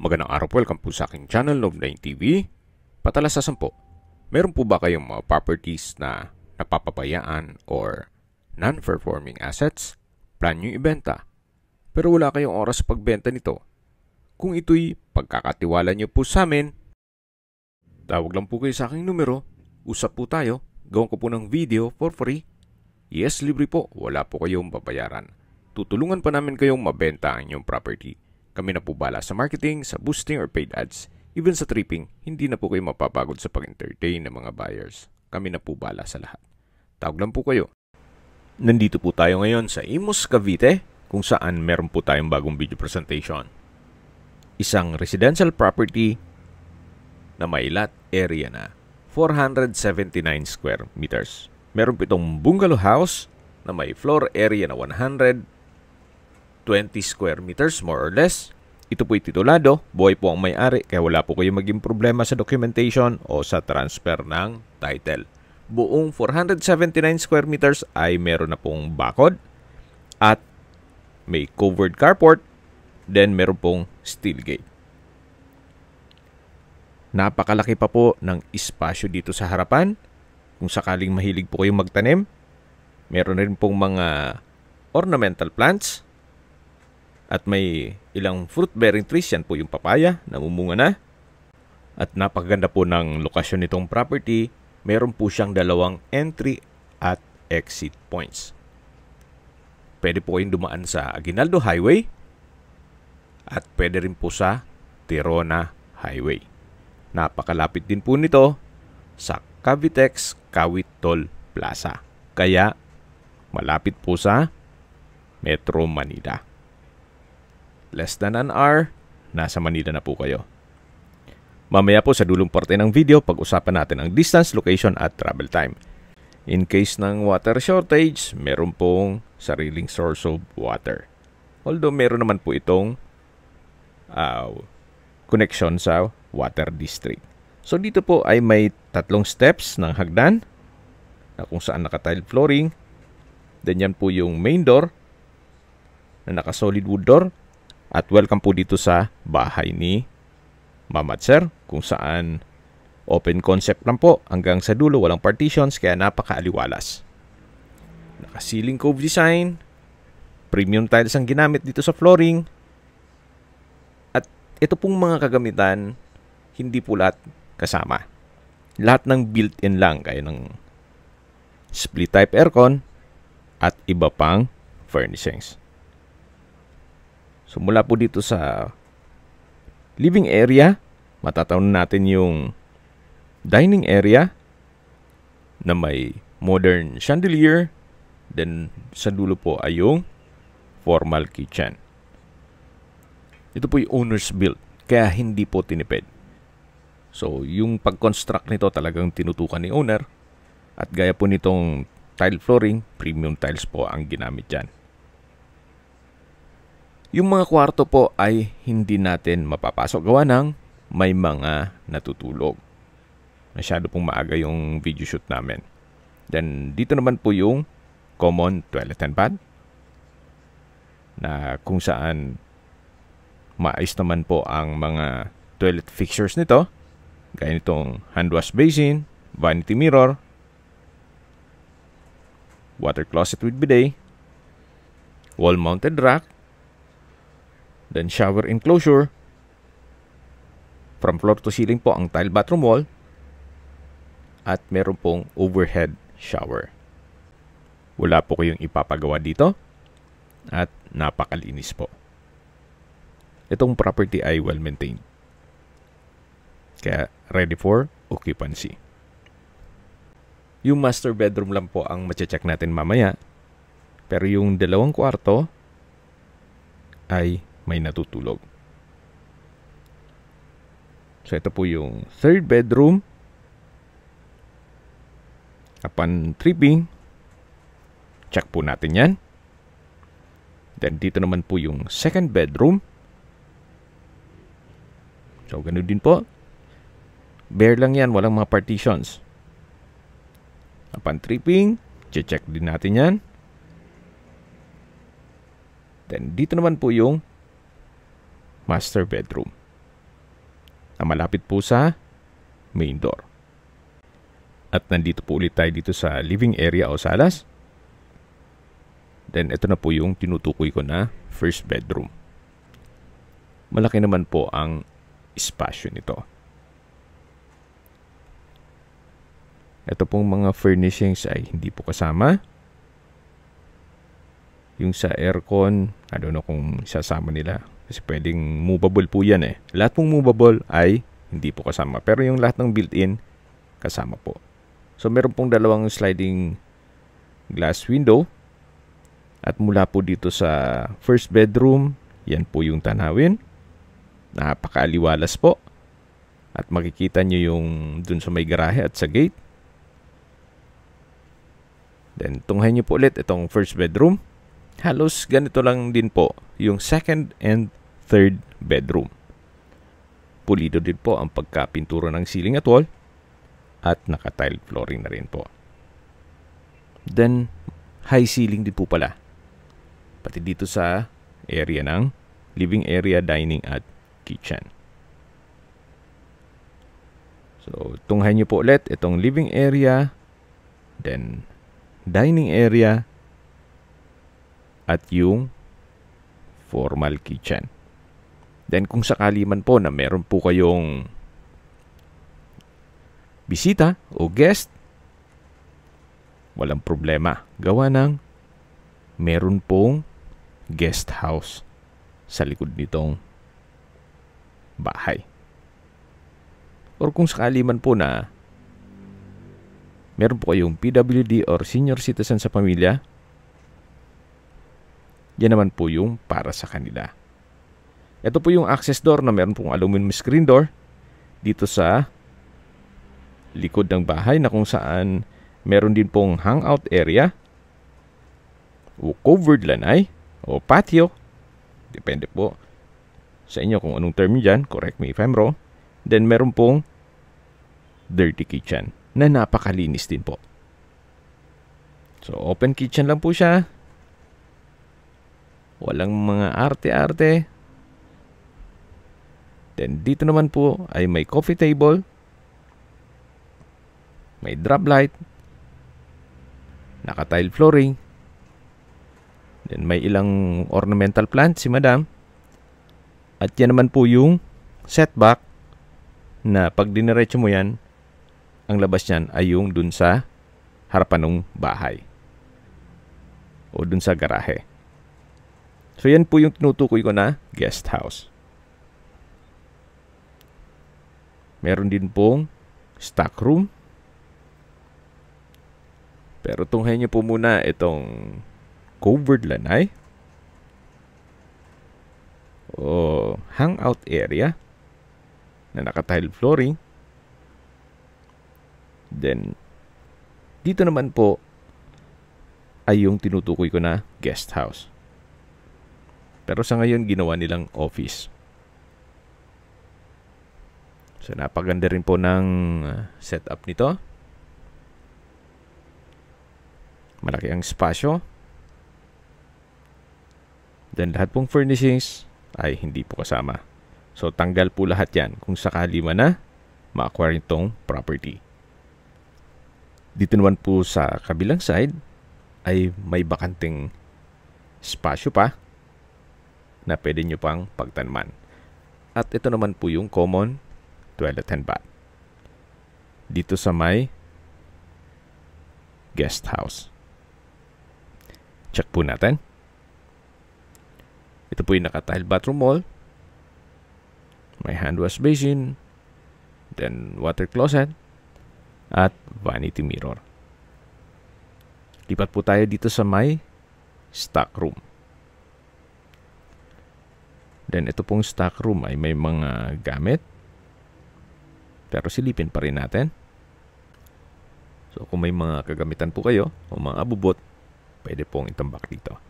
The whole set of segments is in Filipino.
Magandang araw po, welcome po sa aking channel, Love9 TV. Patalasasan po, meron po ba kayong mga properties na napapabayaan or non-performing assets? Plan nyo ibenta, pero wala kayong oras sa pagbenta nito. Kung ito'y pagkakatiwala nyo po sa amin, tawag lang po kayo sa aking numero, usap po tayo, gawin ko po ng video for free. Yes, libre po, wala po kayong babayaran. Tutulungan pa namin kayong mabenta ang inyong property. Kami na po bala sa marketing, sa boosting or paid ads. Even sa tripping, hindi na po kayo mapapagod sa pag-entertain ng mga buyers. Kami na po bala sa lahat. Tawag lang po kayo. Nandito po tayo ngayon sa Imus, Cavite, kung saan meron po tayong bagong video presentation. Isang residential property na may lot area na 479 square meters. Meron po itong bungalow house na may floor area na 120 square meters more or less. Ito po'y titulado, buhay po ang may-ari, kaya wala po kayo maging problema sa documentation o sa transfer ng title. Buong 479 square meters ay meron na pong bakod at may covered carport, then meron pong steel gate. Napakalaki pa po ng espasyo dito sa harapan. Kung sakaling mahilig po kayong magtanim, meron rin pong mga ornamental plants at may ilang fruit-bearing trees. Yan po yung papaya, namumunga na. At napakaganda po ng lokasyon nitong property. Meron po siyang dalawang entry at exit points. Pwede po kayong dumaan sa Aguinaldo Highway at pwede rin po sa Tirona Highway. Napakalapit din po nito sa Cavitex Kawit Toll Plaza. Kaya malapit po sa Metro Manila. Less than an hour, nasa Manila na po kayo. Mamaya po sa dulong parte ng video, pag-usapan natin ang distance, location at travel time. In case ng water shortage, meron pong sariling source of water. Although meron naman po itong connection sa water district. So dito po ay may 3 steps ng hagdan na kung saan naka-tile flooring. Then yan po yung main door na naka-solid wood door. At welcome po dito sa bahay ni Ma'am at Sir, kung saan open concept lang po hanggang sa dulo, walang partitions, kaya napakaaliwalas. Naka-ceiling cove design, premium tiles ang ginamit dito sa flooring. At ito pong mga kagamitan, hindi po lahat kasama. Lahat ng built-in lang, kaya ng split type aircon at iba pang furnishings. So mula po dito sa living area, matatawag natin yung dining area na may modern chandelier. Then sa dulo po ay yung formal kitchen. Ito po yung owner's built, kaya hindi po tinipid. So yung pag-construct nito talagang tinutukan ni owner. At gaya po nitong tile flooring, premium tiles po ang ginamit dyan. Yung mga kwarto po ay hindi natin mapapasok gawa ng may mga natutulog. Masyado pong maaga yung video shoot namin. Then dito naman po yung common toilet and bath na kung saan maayos naman po ang mga toilet fixtures nito. Gaya nitong hand wash basin, vanity mirror, water closet with bidet, wall-mounted rack, then shower enclosure. From floor to ceiling po ang tile bathroom wall. At meron pong overhead shower. Wala po kayong ipapagawa dito. At napakalinis po. Itong property ay well-maintained. Kaya ready for occupancy. Yung master bedroom lang po ang mache-check natin mamaya. Pero yung 2 kwarto ay may natutulog. So ito po yung 3rd bedroom. Upon tripping, check po natin yan. Then dito naman po yung 2nd bedroom. So ganun din po. Bare lang yan, walang mga partitions. Upon tripping, check din natin yan. Then dito naman po yung master bedroom. na malapit po sa main door. At nandito po ulit tayo dito sa living area o salas. Then ito na po yung tinutukoy ko na first bedroom. Malaki naman po ang espasyo nito. Ito pong mga furnishings ay hindi po kasama. Yung sa aircon, I don't know kung isasama nila. Kasi pwedeng movable po yan eh. Lahat pong movable ay hindi po kasama. Pero yung lahat ng built-in, kasama po. So meron pong dalawang sliding glass window. At mula po dito sa first bedroom, yan po yung tanawin. Napakaaliwalas po. At makikita nyo yung dun sa may garahe at sa gate. Then tunghayin nyo po ulit itong first bedroom. Halos ganito lang din po yung second and third bedroom. Pulido din po ang pagkapintura ng ceiling at wall. At naka-tile flooring na rin po. Then high ceiling din po pala. Pati dito sa area ng living area, dining at kitchen. So tunghayin nyo po ulit itong living area. Then dining area at yung formal kitchen. Then kung sakali man po na meron po kayong bisita o guest, walang problema. Gawa ng meron pong guest house sa likod nitong bahay. Or kung sakali man po na meron po kayong PWD or senior citizen sa pamilya, yan naman po yung para sa kanila. Ito po yung access door na meron pong aluminum screen door dito sa likod ng bahay na kung saan meron din pong hangout area o covered lanay o patio. Depende po sa inyo kung anong term dyan. Correct me if I'm wrong. Then meron pong dirty kitchen na napakalinis din po. So, open kitchen lang po siya. Walang mga arte-arte. Then, dito naman po ay may coffee table. May drop light. Naka-tile flooring. Then, may ilang ornamental plant si madam. At yan naman po yung setback na pag diniretso mo yan, ang labas niyan ay yung dun sa harapan ng bahay o dun sa garahe. So yan po yung tinutukoy ko na guest house. Meron din pong stock room. Pero tunghayin niyo po muna itong covered lanay o hangout area na naka-tile flooring. Then, dito naman po ay yung tinutukoy ko na guest house. Pero sa ngayon, ginawa nilang office. So, napaganda rin po ng setup nito. Malaki ang espasyo. Then, lahat pong furnishings ay hindi po kasama. So, tanggal po lahat yan kung sakali man na ma-acquire itong property. Dito naman po sa kabilang side ay may bakanting espasyo pa na pwede nyo pang pagtanaman. At ito naman po yung common toilet and bath. Dito sa may guest house. Check po natin. Ito po yung naka-tile bathroom wall. May hand wash basin. Then water closet. At vanity mirror. Lipat po tayo dito sa may stock room. Then ito pong stock room ay may mga gamit. Pero silipin pa rin natin. So kung may mga kagamitan po kayo o mga abubot, pwede pong itambak dito.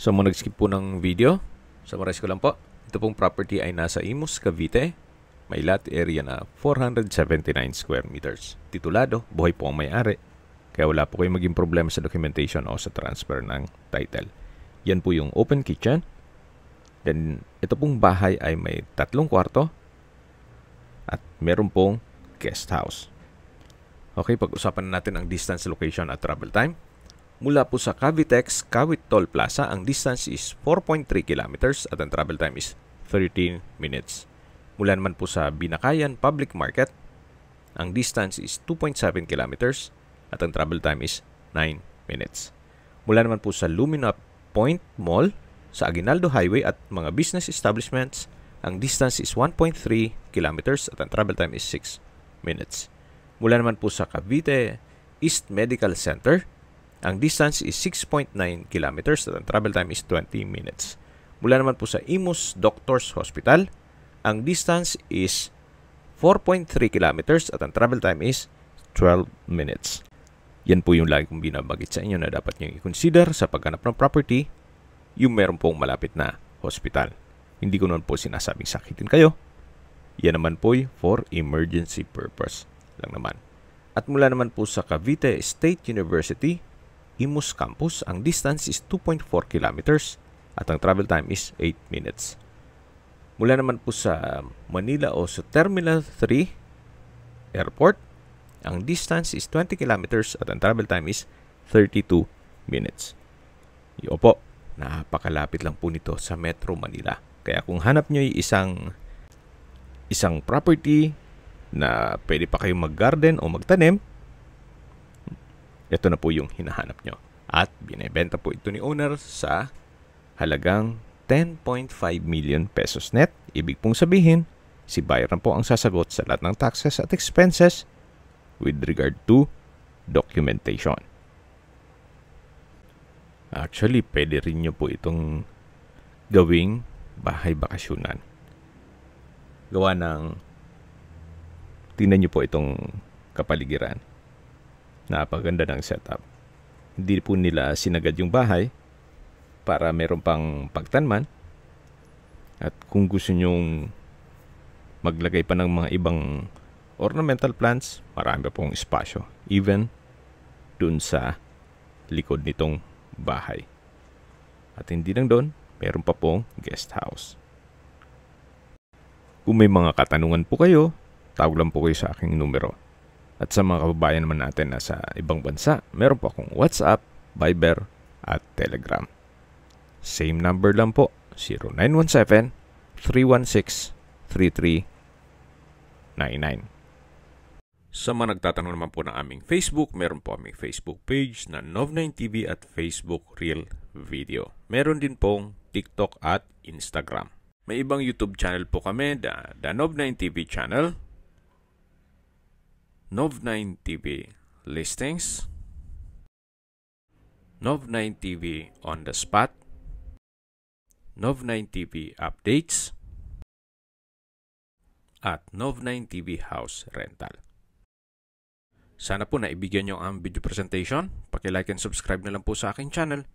So muna nag-skip po ng video, summarize ko lang po. Ito pong property ay nasa Imus, Cavite. May lot area na 479 square meters. Titulado, buhay po ang may-ari. Kaya wala po kayong maging problema sa documentation o sa transfer ng title. Yan po yung open kitchen. Then, ito pong bahay ay may 3 kwarto, meron pong guest house. Okay, pag-usapan natin ang distance, location at travel time. Mula po sa Cavitex, Kawit Toll Plaza, ang distance is 4.3 kilometers at ang travel time is 13 minutes. Mula naman po sa Binakayan Public Market, ang distance is 2.7 kilometers at ang travel time is 9 minutes. Mula naman po sa Lumina Point Mall, sa Aguinaldo Highway at mga business establishments, ang distance is 1.3 kilometers at ang travel time is 6 minutes. Mula naman po sa Cavite East Medical Center, ang distance is 6.9 kilometers at ang travel time is 20 minutes. Mula naman po sa Imus Doctors Hospital, ang distance is 4.3 kilometers at ang travel time is 12 minutes. Yan po yung lagi kong binabagit sa inyo na dapat nyo i-consider sa paghanap ng property, yung meron pong malapit na hospital. Hindi ko naman po sinasabing sakitin kayo. Yan naman po for emergency purpose lang naman. At mula naman po sa Cavite State University, Imus Campus, ang distance is 2.4 kilometers at ang travel time is 8 minutes. Mula naman po sa Manila o sa Terminal 3 Airport, ang distance is 20 kilometers at ang travel time is 32 minutes. Opo, napakalapit lang po nito sa Metro Manila. Kaya kung hanap nyo isang property na pwede pa kayong mag-garden o magtanim, ito na po yung hinahanap nyo. At binibenta po ito ni owner sa halagang 10.5 million pesos net. Ibig pong sabihin, si buyer na po ang sasagot sa lahat ng taxes at expenses with regard to documentation. Actually, pwede rin nyo po itong gawing bahay bakasyonan. Gawa ng, tingnan nyo po itong kapaligiran. Napaganda ng setup. Hindi po nila sinagad yung bahay para meron pang pagtanman. At kung gusto nyong maglagay pa ng mga ibang ornamental plants, marami pong espasyo. Even dun sa likod nitong bahay. At hindi lang doon, meron pa pong guest house. Kung may mga katanungan po kayo, tawag lang po kayo sa aking numero. At sa mga kababayan naman natin na sa ibang bansa, meron po akong WhatsApp, Viber, at Telegram. Same number lang po, 0917-316-3399. Sa mga nagtatanong naman po ng aming Facebook, meron po aming Facebook page na Nov9TV at Facebook Real Video. Meron din pong TikTok at Instagram. May ibang YouTube channel po kami, the Nov9TV channel, Nov9TV Listings, Nov9TV On The Spot, Nov9TV Updates, at Nov9TV House Rental. Sana po naibigyan nyo ang video presentation. Paki-like and subscribe na lang po sa aking channel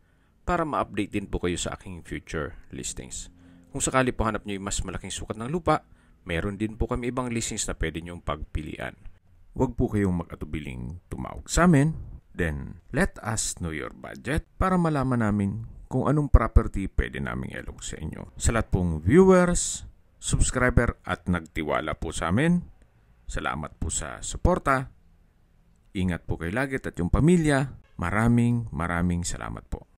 para ma-update din po kayo sa aking future listings. Kung sakali po hanap nyo yung mas malaking sukat ng lupa, meron din po kami ibang listings na pwede nyong pagpilian. Huwag po kayong mag-atubiling tumawag sa amin. Then, let us know your budget para malaman namin kung anong property pwede naming ilog sa inyo. Sa lahat pong viewers, subscriber at nagtiwala po sa amin, salamat po sa suporta. Ingat po kayo lagi at yung pamilya. Maraming salamat po.